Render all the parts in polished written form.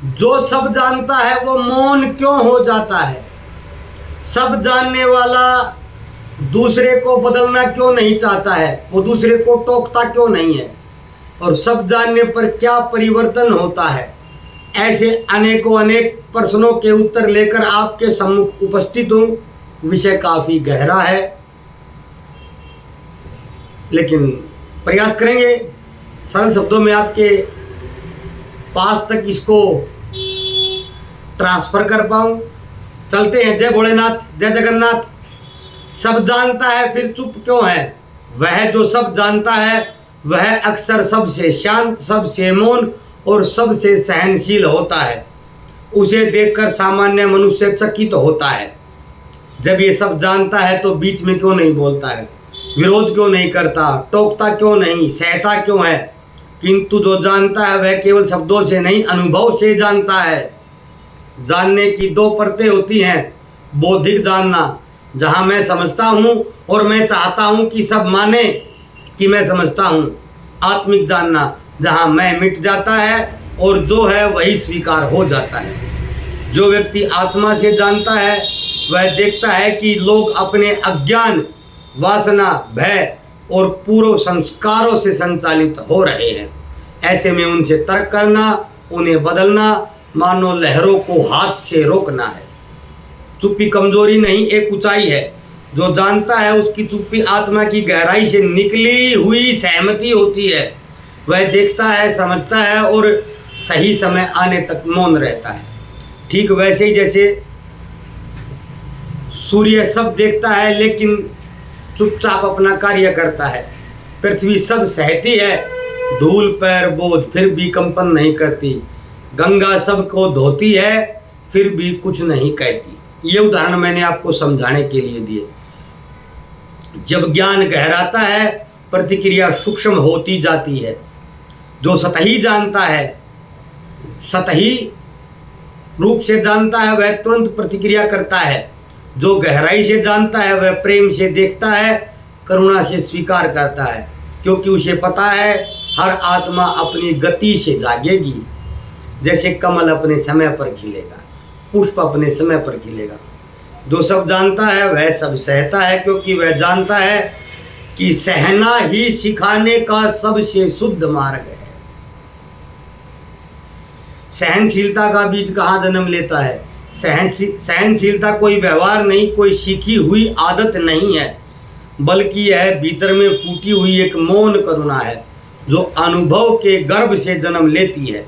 जो सब जानता है वो मौन क्यों हो जाता है? सब जानने वाला दूसरे को बदलना क्यों नहीं चाहता है? वो दूसरे को टोकता क्यों नहीं है? और सब जानने पर क्या परिवर्तन होता है? ऐसे अनेकों अनेक प्रश्नों के उत्तर लेकर आपके सम्मुख उपस्थित हूँ। विषय काफ़ी गहरा है, लेकिन प्रयास करेंगे सरल शब्दों में आपके पास तक इसको ट्रांसफर कर पाऊँ। चलते हैं। जय भोलेनाथ, जय जगन्नाथ। सब जानता है फिर चुप क्यों है? वह जो सब जानता है वह अक्सर सबसे शांत, सबसे मौन और सबसे सहनशील होता है। उसे देखकर सामान्य मनुष्य चकित होता है। जब ये सब जानता है तो बीच में क्यों नहीं बोलता है? विरोध क्यों नहीं करता? टोकता क्यों नहीं? सहता क्यों है? किंतु जो जानता है वह केवल शब्दों से नहीं, अनुभव से जानता है। जानने की दो परतें होती हैं। बौद्धिक जानना, जहाँ मैं समझता हूँ और मैं चाहता हूँ कि सब माने कि मैं समझता हूँ। आत्मिक जानना, जहाँ मैं मिट जाता है और जो है वही स्वीकार हो जाता है। जो व्यक्ति आत्मा से जानता है वह देखता है कि लोग अपने अज्ञान, वासना, भय और पूर्व संस्कारों से संचालित हो रहे हैं। ऐसे में उनसे तर्क करना, उन्हें बदलना, मानो लहरों को हाथ से रोकना है। चुप्पी कमजोरी नहीं, एक ऊंचाई है। जो जानता है उसकी चुप्पी आत्मा की गहराई से निकली हुई सहमति होती है। वह देखता है, समझता है और सही समय आने तक मौन रहता है। ठीक वैसे ही जैसे सूर्य सब देखता है लेकिन चुपचाप अपना कार्य करता है। पृथ्वी सब सहती है, धूल पैर बोझ फिर भी कंपन नहीं करती। गंगा सबको धोती है फिर भी कुछ नहीं कहती। ये उदाहरण मैंने आपको समझाने के लिए दिए। जब ज्ञान गहराता है प्रतिक्रिया सूक्ष्म होती जाती है। जो सतही जानता है, सतही रूप से जानता है, वह तुरंत प्रतिक्रिया करता है। जो गहराई से जानता है वह प्रेम से देखता है, करुणा से स्वीकार करता है, क्योंकि उसे पता है हर आत्मा अपनी गति से जागेगी। जैसे कमल अपने समय पर खिलेगा, पुष्प अपने समय पर खिलेगा। जो सब जानता है वह सब सहता है, क्योंकि वह जानता है कि सहना ही सिखाने का सबसे शुद्ध मार्ग है। सहनशीलता का बीज कहाँ जन्म लेता है? सहनशीलता कोई व्यवहार नहीं, कोई सीखी हुई आदत नहीं है, बल्कि यह भीतर में फूटी हुई एक मौन करुणा है जो अनुभव के गर्भ से जन्म लेती है।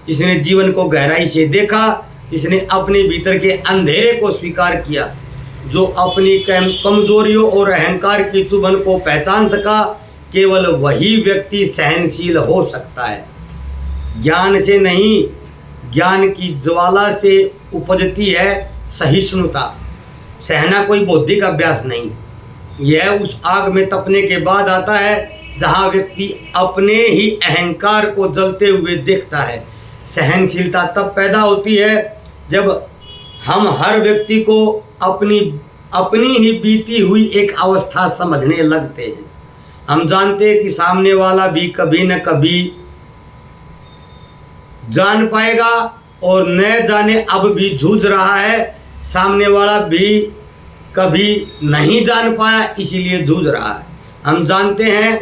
जिसने जीवन को गहराई से देखा, जिसने अपने भीतर के अंधेरे को स्वीकार किया, जो अपनी कमजोरियों और अहंकार की चुभन को पहचान सका, केवल वही व्यक्ति सहनशील हो सकता है। ज्ञान से नहीं, ज्ञान की ज्वाला से उपजती है सहिष्णुता। सहना कोई बौद्धिक अभ्यास नहीं, यह उस आग में तपने के बाद आता है जहाँ व्यक्ति अपने ही अहंकार को जलते हुए देखता है। सहनशीलता तब पैदा होती है जब हम हर व्यक्ति को अपनी ही बीती हुई एक अवस्था समझने लगते हैं। हम जानते हैं कि सामने वाला भी कभी न कभी जान पाएगा और न जाने अब भी जूझ रहा है। सामने वाला भी कभी नहीं जान पाया इसीलिए जूझ रहा है। हम जानते हैं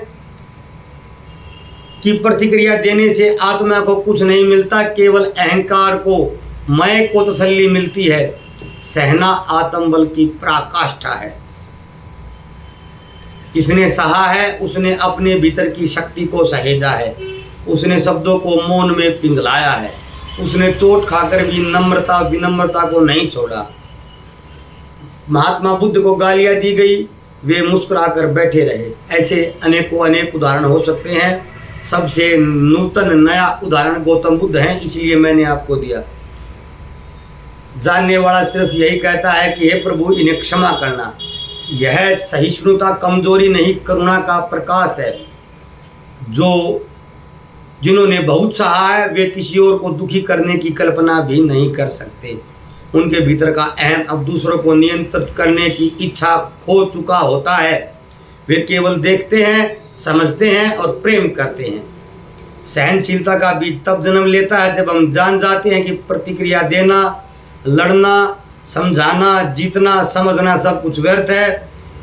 कि प्रतिक्रिया देने से आत्मा को कुछ नहीं मिलता, केवल अहंकार को, मैं को तसल्ली मिलती है। सहना आत्मबल की पराकाष्ठा है। जिसने सहा है उसने अपने भीतर की शक्ति को सहेजा है। उसने शब्दों को मौन में पिघलाया है। उसने चोट खाकर भी नम्रता विनम्रता को नहीं छोड़ा। महात्मा बुद्ध को गालियां दी गई, वे मुस्कुराकर बैठे रहे। ऐसे अनेकों अनेक उदाहरण हो सकते हैं। सबसे नूतन नया उदाहरण गौतम बुद्ध हैं, इसलिए मैंने आपको दिया। जानने वाला सिर्फ यही कहता है कि हे प्रभु इन्हें क्षमा करना। यह सहिष्णुता कमजोरी नहीं, करुणा का प्रकाश है। जिन्होंने बहुत सहा है वे किसी और को दुखी करने की कल्पना भी नहीं कर सकते। उनके भीतर का अहम अब दूसरों को नियंत्रित करने की इच्छा खो चुका होता है। वे केवल देखते हैं, समझते हैं और प्रेम करते हैं। सहनशीलता का बीज तब जन्म लेता है जब हम जान जाते हैं कि प्रतिक्रिया देना, लड़ना, समझाना, जीतना, समझना सब कुछ व्यर्थ है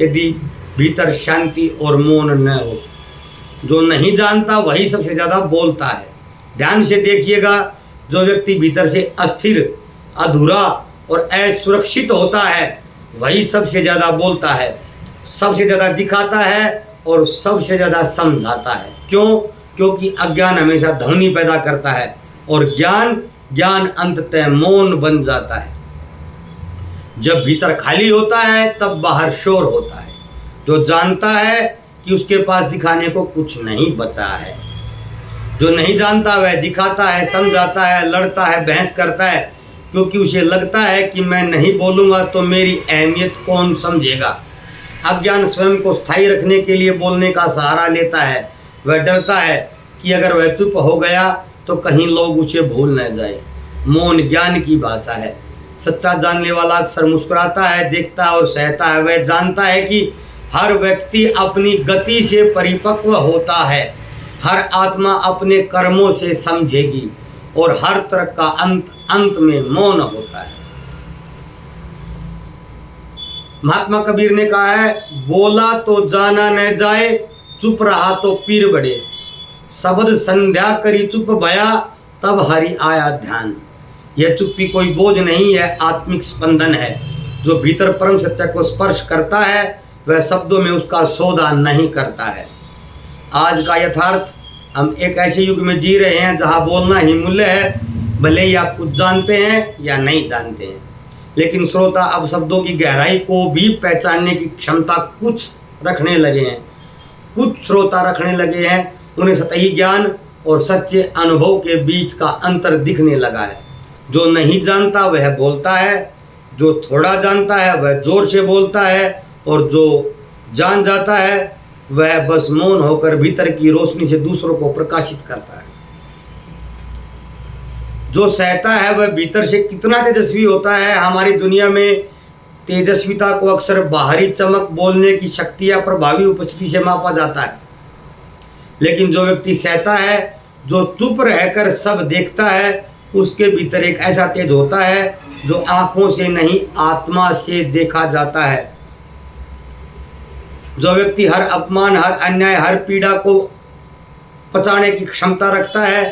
यदि भीतर शांति और मौन न हो। जो नहीं जानता वही सबसे ज़्यादा बोलता है। ध्यान से देखिएगा, जो व्यक्ति भीतर से अस्थिर, अधूरा और असुरक्षित होता है वही सबसे ज़्यादा बोलता है, सबसे ज़्यादा दिखाता है और सबसे ज़्यादा समझाता है। क्यों? क्योंकि अज्ञान हमेशा ध्वनि पैदा करता है और ज्ञान अंततः मौन बन जाता है। जब भीतर खाली होता है तब बाहर शोर होता है। जो जानता है कि उसके पास दिखाने को कुछ नहीं बचा है। जो नहीं जानता वह दिखाता है, समझाता है, लड़ता है, बहस करता है, क्योंकि उसे लगता है कि मैं नहीं बोलूँगा तो मेरी अहमियत कौन समझेगा। अज्ञान स्वयं को स्थायी रखने के लिए बोलने का सहारा लेता है। वह डरता है कि अगर वह चुप हो गया तो कहीं लोग उसे भूल न जाए। मौन ज्ञान की भाषा है। सच्चा जानने वाला अक्सर मुस्कुराता है, देखता है और सहता है। वह जानता है कि हर व्यक्ति अपनी गति से परिपक्व होता है, हर आत्मा अपने कर्मों से समझेगी और हर तर्क का अंत में मौन होता है। महात्मा कबीर ने कहा है, बोला तो जाना न जाए, चुप रहा तो पीर बढ़े। शब्द संध्या करी चुप भया, तब हरि आया ध्यान। यह चुप्पी कोई बोझ नहीं है, आत्मिक स्पंदन है। जो भीतर परम सत्य को स्पर्श करता है वह शब्दों में उसका सौदा नहीं करता है। आज का यथार्थ, हम एक ऐसे युग में जी रहे हैं जहां बोलना ही मूल्य है, भले ही आप कुछ जानते हैं या नहीं जानते हैं। लेकिन श्रोता अब शब्दों की गहराई को भी पहचानने की क्षमता कुछ रखने लगे हैं। कुछ श्रोता रखने लगे हैं, उन्हें सतही ज्ञान और सच्चे अनुभव के बीच का अंतर दिखने लगा है। जो नहीं जानता वह बोलता है, जो थोड़ा जानता है वह जोर से बोलता है और जो जान जाता है वह बस मौन होकर भीतर की रोशनी से दूसरों को प्रकाशित करता है। जो सहता है वह भीतर से कितना तेजस्वी होता है। हमारी दुनिया में तेजस्विता को अक्सर बाहरी चमक, बोलने की शक्ति या प्रभावी उपस्थिति से मापा जाता है। लेकिन जो व्यक्ति सहता है, जो चुप रहकर सब देखता है, उसके भीतर एक ऐसा तेज होता है जो आंखों से नहीं आत्मा से देखा जाता है। जो व्यक्ति हर अपमान, हर अन्याय, हर पीड़ा को पचाने की क्षमता रखता है,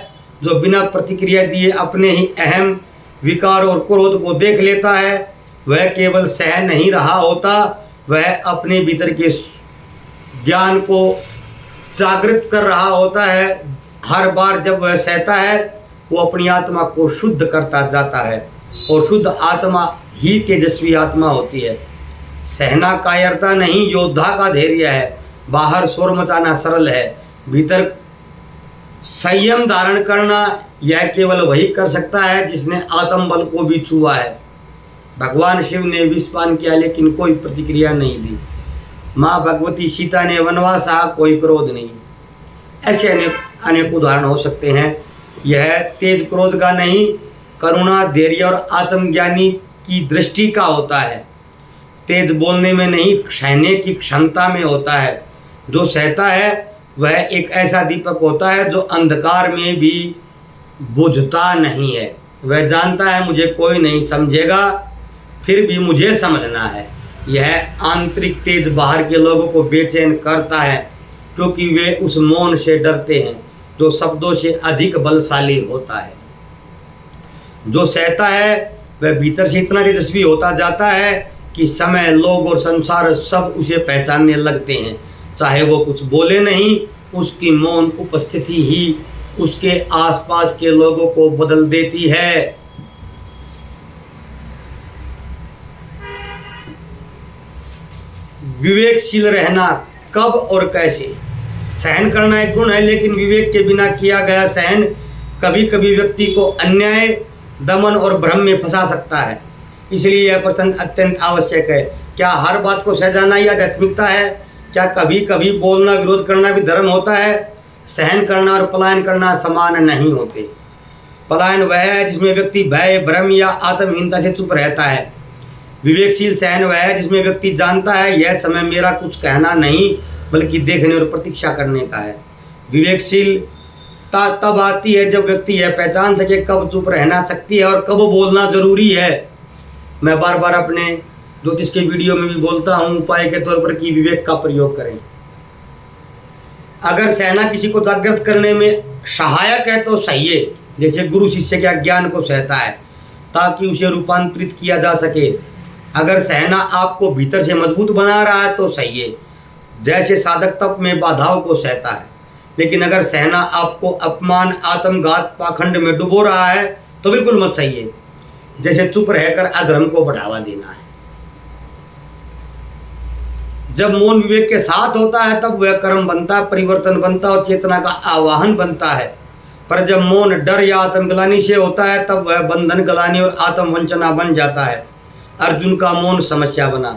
जो बिना प्रतिक्रिया दिए अपने ही अहम, विकार और क्रोध को देख लेता है, वह केवल सह नहीं रहा होता, वह अपने भीतर के ज्ञान को जागृत कर रहा होता है। हर बार जब वह सहता है वो अपनी आत्मा को शुद्ध करता जाता है और शुद्ध आत्मा ही तेजस्वी आत्मा होती है। सहना कायरता नहीं, योद्धा का धैर्य है। बाहर शोर मचाना सरल है, भीतर संयम धारण करना यह केवल वही कर सकता है जिसने आत्म बल को भी छुआ है। भगवान शिव ने विषपान किया लेकिन कोई प्रतिक्रिया नहीं दी। माँ भगवती सीता ने वनवास सहा, कोई क्रोध नहीं। ऐसे अनेक उदाहरण हो सकते हैं। यह तेज क्रोध का नहीं, करुणा, धैर्य और आत्मज्ञानी की दृष्टि का होता है। तेज बोलने में नहीं, सहने की क्षमता में होता है। जो सहता है वह एक ऐसा दीपक होता है जो अंधकार में भी बुझता नहीं है। वह जानता है मुझे कोई नहीं समझेगा, फिर भी मुझे समझना है। यह आंतरिक तेज बाहर के लोगों को बेचैन करता है क्योंकि वे उस मौन से डरते हैं जो शब्दों से अधिक बलशाली होता है। जो सहता है वह भीतर से इतना तेजस्वी होता जाता है कि समय, लोग और संसार सब उसे पहचानने लगते हैं। चाहे वो कुछ बोले नहीं, उसकी मौन उपस्थिति ही उसके आसपास के लोगों को बदल देती है। विवेकशील रहना कब और कैसे? सहन करना एक गुण है, लेकिन विवेक के बिना किया गया सहन कभी कभी व्यक्ति को अन्याय, दमन और भ्रम में फंसा सकता है। इसलिए यह प्रश्न अत्यंत आवश्यक है। क्या हर बात को सह जाना ही आध्यात्मिकता है? क्या कभी कभी बोलना, विरोध करना भी धर्म होता है? सहन करना और पलायन करना समान नहीं होते। पलायन वह है जिसमें व्यक्ति भय, भ्रम या आत्महीनता से चुप रहता है। विवेकशील सहन वह है जिसमें व्यक्ति जानता है यह समय मेरा कुछ कहना नहीं बल्कि देखने और प्रतीक्षा करने का है। विवेकशील तब आती है जब व्यक्ति यह पहचान सके कब चुप रहना सकती है और कब बोलना जरूरी है। मैं बार बार अपने ज्योतिष के वीडियो में भी बोलता हूँ उपाय के तौर पर कि विवेक का प्रयोग करें। अगर सहना किसी को जागृत करने में सहायक है तो सहिए, जैसे गुरु शिष्य के अज्ञान को सहता है ताकि उसे रूपांतरित किया जा सके। अगर सहना आपको भीतर से मजबूत बना रहा है तो सहिए, जैसे साधक तप में बाधाओं को सहता है। लेकिन अगर सहना आपको अपमान, आत्मघात, पाखंड में डुबो रहा है तो बिल्कुल मत सहिए, जैसे चुप रहकर अधर्म को बढ़ावा देना है। जब मौन विवेक के साथ होता है तब वह कर्म बनता है, परिवर्तन बनता है और चेतना का आवाहन बनता है। पर जब मौन डर या आत्मग्लानि से होता है तब वह बंधन, गलानी और आत्मवंचना बन जाता है। अर्जुन का मौन समस्या बना।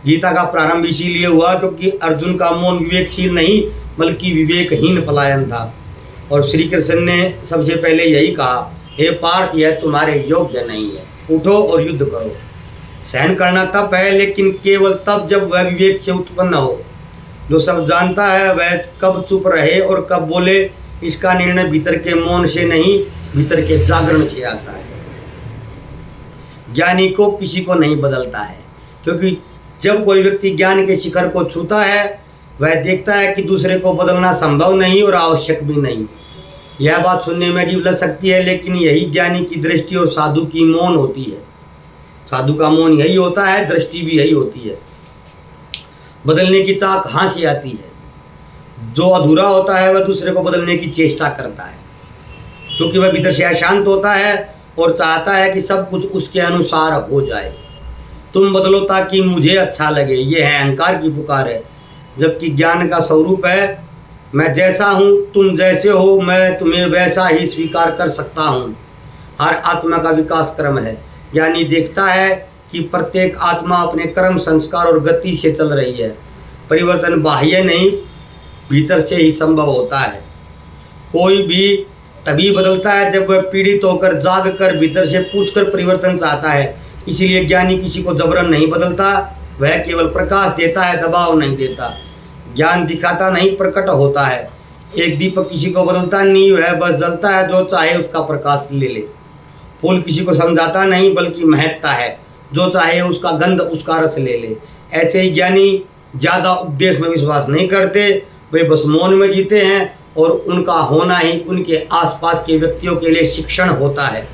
गीता का प्रारंभ इसीलिए हुआ क्योंकि अर्जुन का मौन विवेकशील नहीं बल्कि विवेकहीन पलायन था। और श्री कृष्ण ने सबसे पहले यही कहा, हे पार्थ, यह तुम्हारे योग्य नहीं है, उठो और युद्ध करो। सहन करना तप है, लेकिन केवल तब जब वह विवेक से उत्पन्न हो। जो सब जानता है वह कब चुप रहे और कब बोले, इसका निर्णय भीतर के मौन से नहीं, भीतर के जागरण से आता है। ज्ञानी को किसी को नहीं बदलता है, क्योंकि जब कोई व्यक्ति ज्ञान के शिखर को छूता है वह देखता है कि दूसरे को बदलना संभव नहीं और आवश्यक भी नहीं। यह बात सुनने में अजीब लग सकती है, लेकिन यही ज्ञानी की दृष्टि और साधु की मौन होती है। साधु का मौन यही होता है, दृष्टि भी यही होती है। बदलने की चाह कहाँ से आती है? जो अधूरा होता है वह दूसरे को बदलने की चेष्टा करता है, क्योंकि वह भीतर से अशांत होता है और चाहता है कि सब कुछ उसके अनुसार हो जाए। तुम बदलो ताकि मुझे अच्छा लगे, यह है अहंकार की पुकार है। जबकि ज्ञान का स्वरूप है, मैं जैसा हूँ तुम जैसे हो, मैं तुम्हें वैसा ही स्वीकार कर सकता हूँ। हर आत्मा का विकास क्रम है। ज्ञानी देखता है कि प्रत्येक आत्मा अपने कर्म, संस्कार और गति से चल रही है। परिवर्तन बाह्य नहीं, भीतर से ही संभव होता है। कोई भी तभी बदलता है जब वह पीड़ित होकर, जाग कर, भीतर से पूछकर परिवर्तन चाहता है। इसीलिए ज्ञानी किसी को जबरन नहीं बदलता, वह केवल प्रकाश देता है, दबाव नहीं देता। ज्ञान दिखाता नहीं, प्रकट होता है। एक दीपक किसी को बदलता नहीं, वह बस जलता है, जो चाहे उसका प्रकाश ले ले। फूल किसी को समझाता नहीं बल्कि महकता है, जो चाहे उसका गंध, उसका रस ले ले। ऐसे ही ज्ञानी ज़्यादा उपदेश में विश्वास नहीं करते, वे बस मौन में जीते हैं और उनका होना ही उनके आसपास के व्यक्तियों के लिए शिक्षण होता है।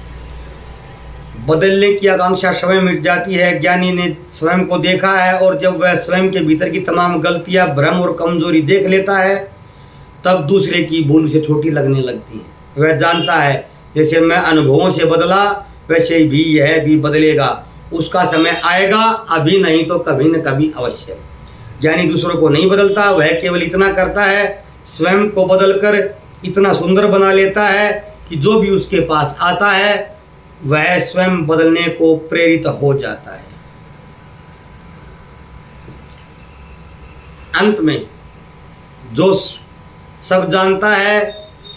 बदलने की आकांक्षा स्वयं मिट जाती है। ज्ञानी ने स्वयं को देखा है और जब वह स्वयं के भीतर की तमाम गलतियां, भ्रम और कमजोरी देख लेता है तब दूसरे की भूल से छोटी लगने लगती है। वह जानता है जैसे मैं अनुभवों से बदला वैसे ही यह भी बदलेगा। उसका समय आएगा, अभी नहीं तो कभी न कभी अवश्य। ज्ञानी दूसरों को नहीं बदलता, वह केवल इतना करता है, स्वयं को बदलकर इतना सुंदर बना लेता है कि जो भी उसके पास आता है वह स्वयं बदलने को प्रेरित हो जाता है। अंत में जो सब जानता है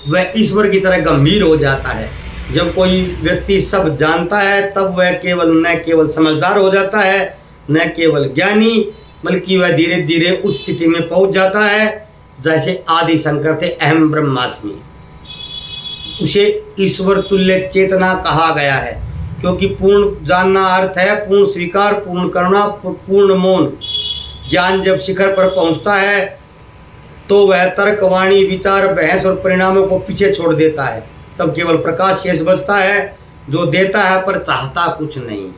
वह ईश्वर की तरह गंभीर हो जाता है। जब कोई व्यक्ति सब जानता है तब वह न केवल समझदार हो जाता है, न केवल ज्ञानी, बल्कि वह धीरे धीरे उस स्थिति में पहुंच जाता है जैसे आदि शंकर थे, अहम ब्रह्मास्मि। उसे ईश्वर तुल्य चेतना कहा गया है, क्योंकि पूर्ण जानना अर्थ है पूर्ण स्वीकार, पूर्ण करुणा, पूर्ण मौन। ज्ञान जब शिखर पर पहुंचता है तो वह तर्क, वाणी, विचार, बहस और परिणामों को पीछे छोड़ देता है। तब केवल प्रकाश शेष बचता है, जो देता है पर चाहता कुछ नहीं।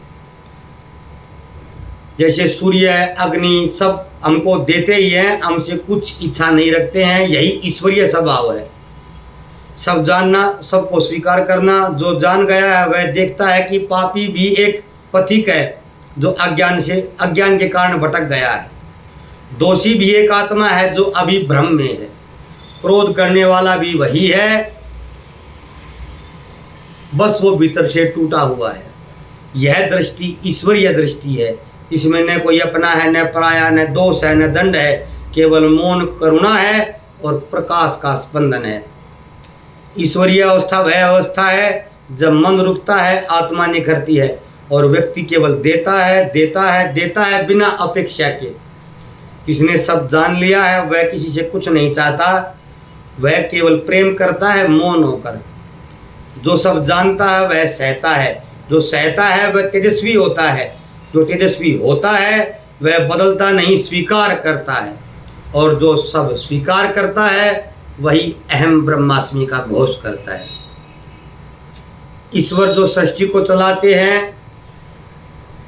जैसे सूर्य, अग्नि सब हमको देते ही हैं, हमसे कुछ इच्छा नहीं रखते हैं। यही ईश्वरीय स्वभाव है। सब जानना, सबको स्वीकार करना। जो जान गया है वह देखता है कि पापी भी एक पथिक है जो अज्ञान के कारण भटक गया है। दोषी भी एक आत्मा है जो अभी भ्रम में है। क्रोध करने वाला भी वही है, बस वो भीतर से टूटा हुआ है। यह दृष्टि ईश्वरीय दृष्टि है। इसमें न कोई अपना है, न पराया, न दोष है, न दंड है। केवल मौन, करुणा है और प्रकाश का स्पंदन है। ईश्वरीय अवस्था वह अवस्था है जब मन रुकता है, आत्मा निखरती है और व्यक्ति केवल देता है, देता है, देता है बिना अपेक्षा के। किसने सब जान लिया है वह किसी से कुछ नहीं चाहता। वह केवल प्रेम करता है मौन होकर। जो सब जानता है वह सहता है, जो सहता है वह तेजस्वी होता है, जो तेजस्वी होता है वह बदलता नहीं स्वीकार करता है, और जो सब स्वीकार करता है वही अहम ब्रह्मास्मि का घोष करता है। ईश्वर जो सृष्टि को चलाते हैं,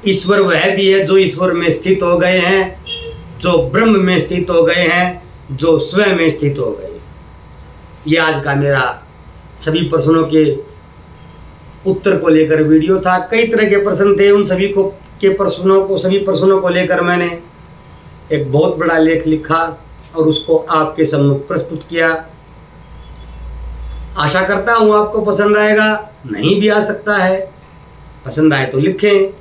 ईश्वर वह भी है जो ईश्वर में स्थित हो गए हैं, जो ब्रह्म में स्थित हो गए हैं, जो स्वयं में स्थित हो गए हैं। ये आज का मेरा सभी प्रश्नों के उत्तर को लेकर वीडियो था। कई तरह के प्रश्न थे, उन सभी प्रश्नों को लेकर मैंने एक बहुत बड़ा लेख लिखा और उसको आपके सम्मुख प्रस्तुत किया। आशा करता हूँ आपको पसंद आएगा, नहीं भी आ सकता है। पसंद आए तो लिखें,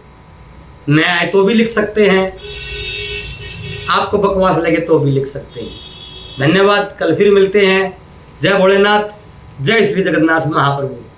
न आए तो भी लिख सकते हैं, आपको बकवास लगे तो भी लिख सकते हैं। धन्यवाद, कल फिर मिलते हैं। जय भोलेनाथ, जय श्री जगन्नाथ महाप्रभु।